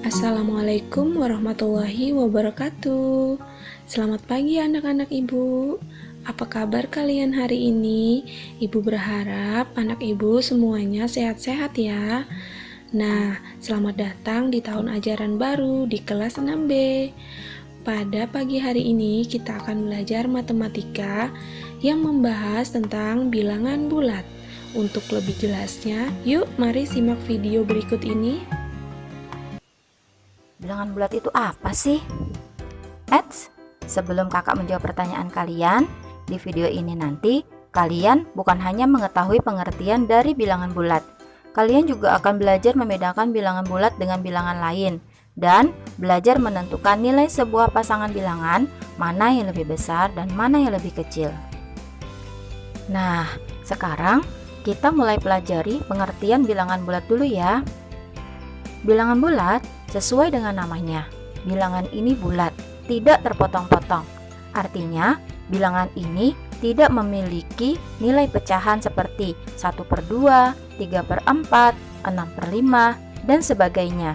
Assalamualaikum warahmatullahi wabarakatuh. Selamat pagi anak-anak ibu. Apa kabar kalian hari ini? Ibu berharap anak ibu semuanya sehat-sehat ya. Nah, selamat datang di tahun ajaran baru di kelas 6B. Pada pagi hari ini kita akan belajar matematika yang membahas tentang bilangan bulat. Untuk lebih jelasnya, yuk mari simak video berikut ini. Bilangan bulat itu apa sih? Eits, sebelum kakak menjawab pertanyaan kalian, di video ini nanti kalian bukan hanya mengetahui pengertian dari bilangan bulat, kalian juga akan belajar membedakan bilangan bulat dengan bilangan lain dan belajar menentukan nilai sebuah pasangan bilangan, mana yang lebih besar dan mana yang lebih kecil. Nah, sekarang kita mulai pelajari pengertian bilangan bulat dulu ya. Bilangan bulat sesuai dengan namanya, bilangan ini bulat, tidak terpotong-potong. Artinya, bilangan ini tidak memiliki nilai pecahan seperti 1/2, 3/4, 6/5, dan sebagainya.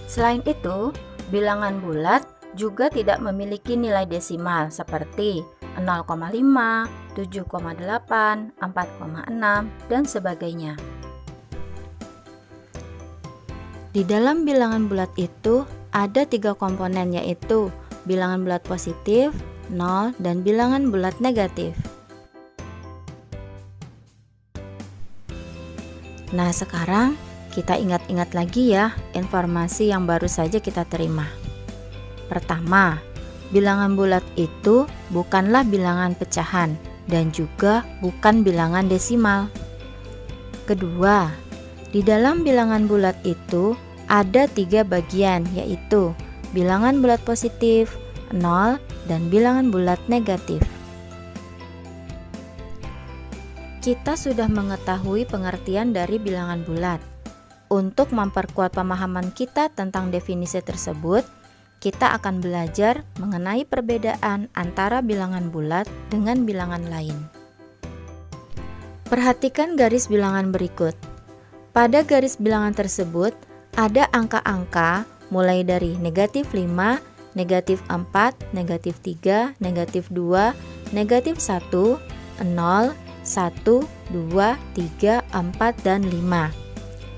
Selain itu, bilangan bulat juga tidak memiliki nilai desimal seperti 0,5, 7,8, 4,6, dan sebagainya. Di dalam bilangan bulat itu ada 3 komponen, yaitu bilangan bulat positif, 0, dan bilangan bulat negatif. Nah, sekarang kita ingat-ingat lagi ya informasi yang baru saja kita terima. Pertama, bilangan bulat itu bukanlah bilangan pecahan dan juga bukan bilangan desimal. Kedua, di dalam bilangan bulat itu ada 3 bagian, yaitu bilangan bulat positif, 0, dan bilangan bulat negatif. Kita sudah mengetahui pengertian dari bilangan bulat. Untuk memperkuat pemahaman kita tentang definisi tersebut, kita akan belajar mengenai perbedaan antara bilangan bulat dengan bilangan lain. Perhatikan garis bilangan berikut. Pada garis bilangan tersebut, ada angka-angka mulai dari negatif 5, negatif 4, negatif 3, negatif 2, negatif 1, 0, 1, 2, 3, 4, dan 5.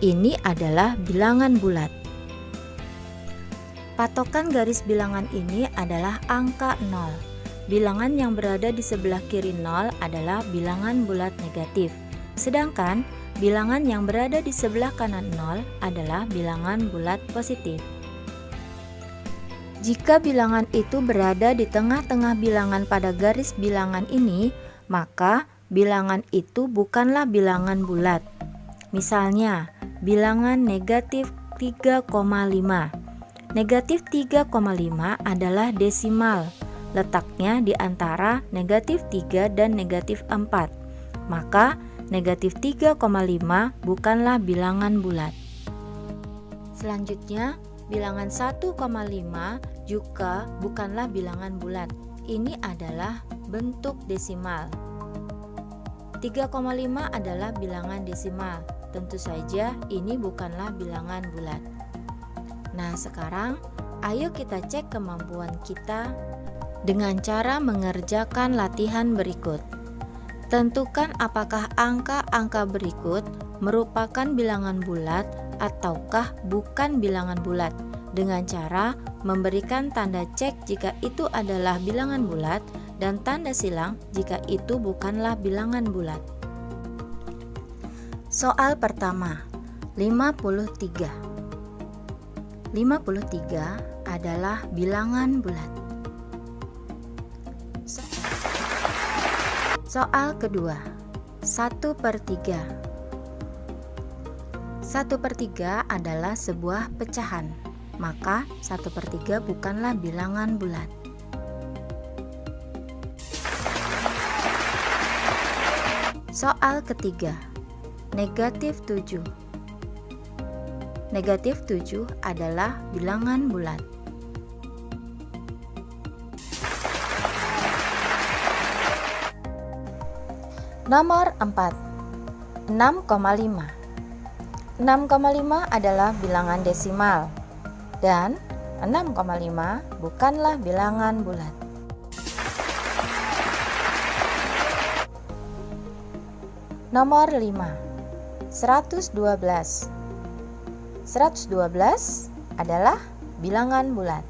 Ini adalah bilangan bulat. Patokan garis bilangan ini adalah angka 0. Bilangan yang berada di sebelah kiri 0 adalah bilangan bulat negatif. Sedangkan bilangan yang berada di sebelah kanan 0 adalah bilangan bulat positif. Jika bilangan itu berada di tengah-tengah bilangan pada garis bilangan ini, maka bilangan itu bukanlah bilangan bulat. Misalnya, bilangan negatif 3,5. Negatif 3,5 adalah desimal, letaknya di antara negatif 3 dan negatif 4. Maka negatif 3,5 bukanlah bilangan bulat. Selanjutnya, bilangan 1,5 juga bukanlah bilangan bulat. Ini adalah bentuk desimal. 3,5 adalah bilangan desimal. Tentu saja ini bukanlah bilangan bulat. Nah, sekarang ayo kita cek kemampuan kita dengan cara mengerjakan latihan berikut. Tentukan apakah angka-angka berikut merupakan bilangan bulat ataukah bukan bilangan bulat dengan cara memberikan tanda cek jika itu adalah bilangan bulat dan tanda silang jika itu bukanlah bilangan bulat. Soal pertama, 53. 53 adalah bilangan bulat. Soal kedua, 1/3. 1/3 adalah sebuah pecahan, maka 1/3 bukanlah bilangan bulat. Soal ketiga, negatif 7. Negatif 7 adalah bilangan bulat. Nomor 4, 6,5. 6,5 adalah bilangan desimal dan 6,5 bukanlah bilangan bulat. Nomor 5. 112. 112 adalah bilangan bulat.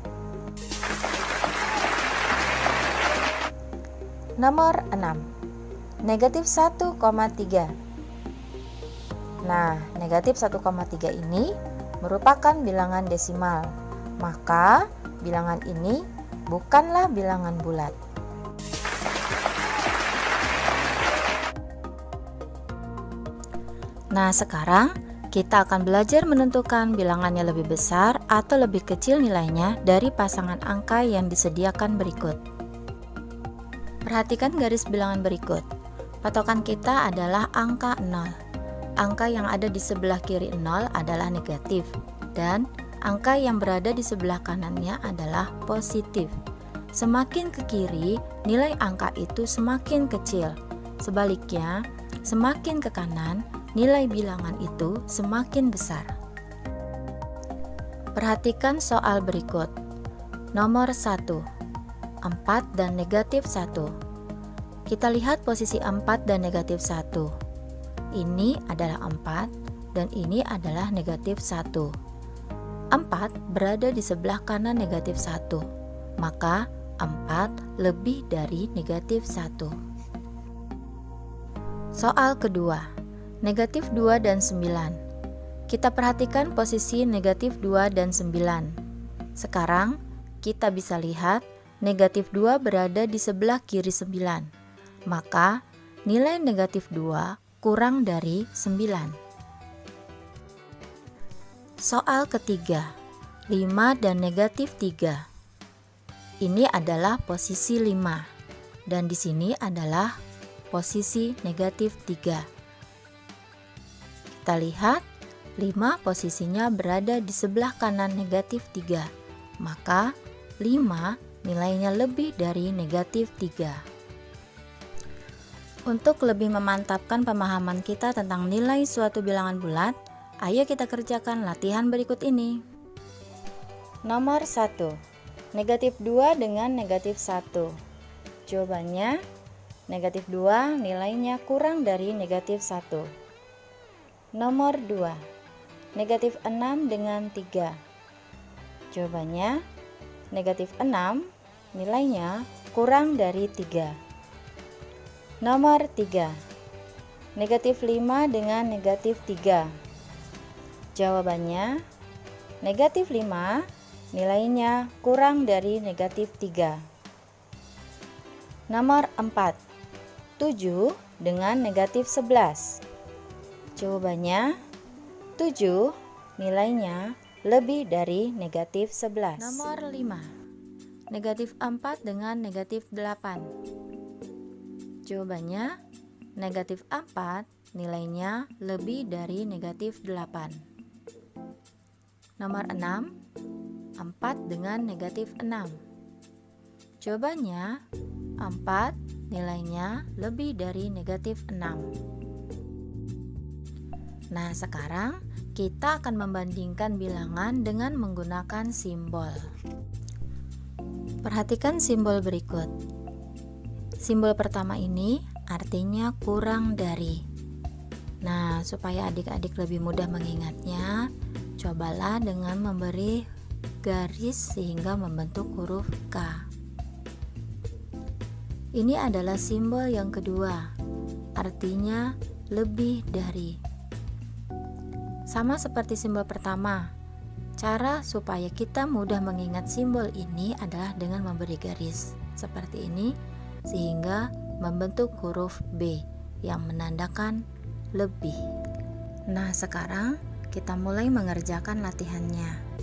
Nomor 6. Negatif 1,3. Nah, negatif 1,3 ini merupakan bilangan desimal. Maka, bilangan ini bukanlah bilangan bulat. Nah, sekarang kita akan belajar menentukan bilangannya lebih besar atau lebih kecil nilainya dari pasangan angka yang disediakan berikut. Perhatikan garis bilangan berikut. Patokan kita adalah angka 0. Angka yang ada di sebelah kiri 0 adalah negatif, dan angka yang berada di sebelah kanannya adalah positif. Semakin ke kiri, nilai angka itu semakin kecil. Sebaliknya, semakin ke kanan, nilai bilangan itu semakin besar. Perhatikan soal berikut. Nomor 1. 4 dan negatif 1. Kita lihat posisi 4 dan negatif 1. Ini adalah 4 dan ini adalah negatif 1. 4 berada di sebelah kanan negatif 1. Maka 4 lebih dari negatif 1. Soal kedua. Negatif 2 dan 9. Kita perhatikan posisi negatif 2 dan 9. Sekarang kita bisa lihat negatif 2 berada di sebelah kiri 9. Maka nilai negatif 2 kurang dari 9. Soal ketiga. 5 dan negatif 3. Ini adalah posisi 5 dan di sini adalah posisi negatif 3. Kita lihat 5 posisinya berada di sebelah kanan negatif 3. Maka 5 nilainya lebih dari negatif 3. Untuk lebih memantapkan pemahaman kita tentang nilai suatu bilangan bulat, ayo kita kerjakan latihan berikut ini. Nomor 1. Negatif 2 dengan negatif 1. Jawabannya, negatif 2 nilainya kurang dari negatif 1. Nomor 2. Negatif 6 dengan 3. Jawabannya, negatif 6 nilainya kurang dari 3. Nomor 3. Negatif 5 dengan negatif 3. Jawabannya, negatif 5 nilainya kurang dari negatif 3. Nomor 4. 7 dengan negatif 11. Jawabannya, 7 nilainya lebih dari negatif 11. Nomor 5. Negatif 4 dengan negatif 8. Jawabannya, negatif 4 nilainya lebih dari negatif 8. Nomor 6. 4 dengan negatif 6. Jawabannya, 4 nilainya lebih dari negatif 6. Nah, sekarang kita akan membandingkan bilangan dengan menggunakan simbol. Perhatikan simbol berikut. Simbol pertama ini artinya kurang dari. Nah, supaya adik-adik lebih mudah mengingatnya, cobalah dengan memberi garis sehingga membentuk huruf K. Ini adalah simbol yang kedua, artinya lebih dari. Sama seperti simbol pertama, cara supaya kita mudah mengingat simbol ini adalah dengan memberi garis seperti ini, sehingga membentuk huruf B yang menandakan lebih. Nah, sekarang kita mulai mengerjakan latihannya.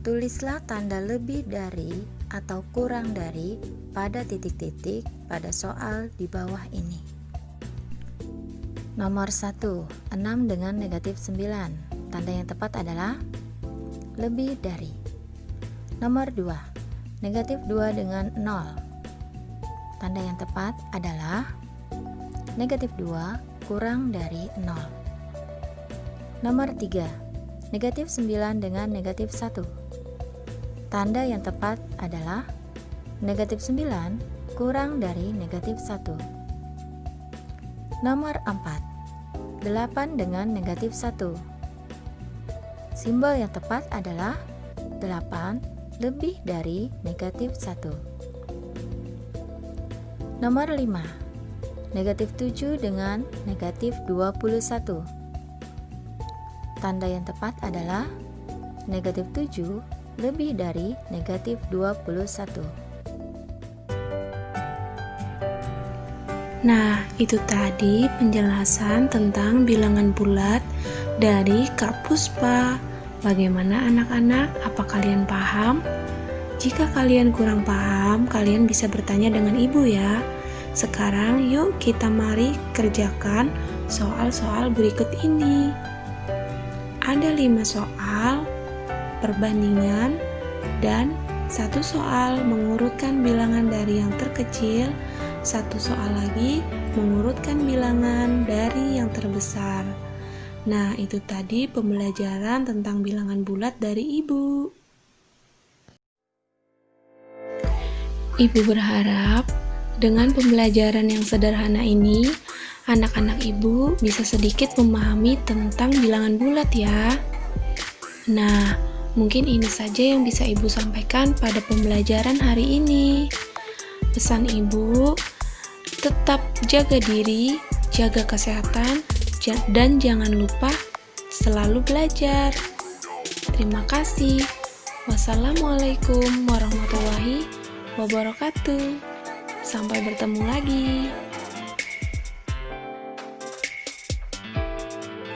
Tulislah tanda lebih dari atau kurang dari pada titik-titik pada soal di bawah ini. Nomor 1, 6 dengan negatif 9. Tanda yang tepat adalah lebih dari. Nomor 2, negatif 2 dengan 0. Tanda yang tepat adalah negatif 2 kurang dari 0. Nomor 3. Negatif 9 dengan negatif 1. Tanda yang tepat adalah negatif 9 kurang dari negatif 1. Nomor 4. 8 dengan negatif 1. Simbol yang tepat adalah 8 lebih dari negatif 1. Nomor 5. Negatif 7 dengan negatif 21. Tanda yang tepat adalah negatif 7 lebih dari negatif 21. Nah, itu tadi penjelasan tentang bilangan bulat dari Kak Puspa. Bagaimana anak-anak? Apa kalian paham? Jika kalian kurang paham, kalian bisa bertanya dengan ibu ya. Sekarang yuk kita mari kerjakan soal-soal berikut ini. Ada 5 soal perbandingan dan 1 soal mengurutkan bilangan dari yang terkecil, 1 soal lagi mengurutkan bilangan dari yang terbesar. Nah, itu tadi pembelajaran tentang bilangan bulat dari ibu. Ibu berharap dengan pembelajaran yang sederhana ini, anak-anak ibu bisa sedikit memahami tentang bilangan bulat ya. Nah, mungkin ini saja yang bisa ibu sampaikan pada pembelajaran hari ini. Pesan ibu, tetap jaga diri, jaga kesehatan, dan jangan lupa selalu belajar. Terima kasih. Wassalamualaikum warahmatullahi wabarakatuh. Sampai bertemu lagi.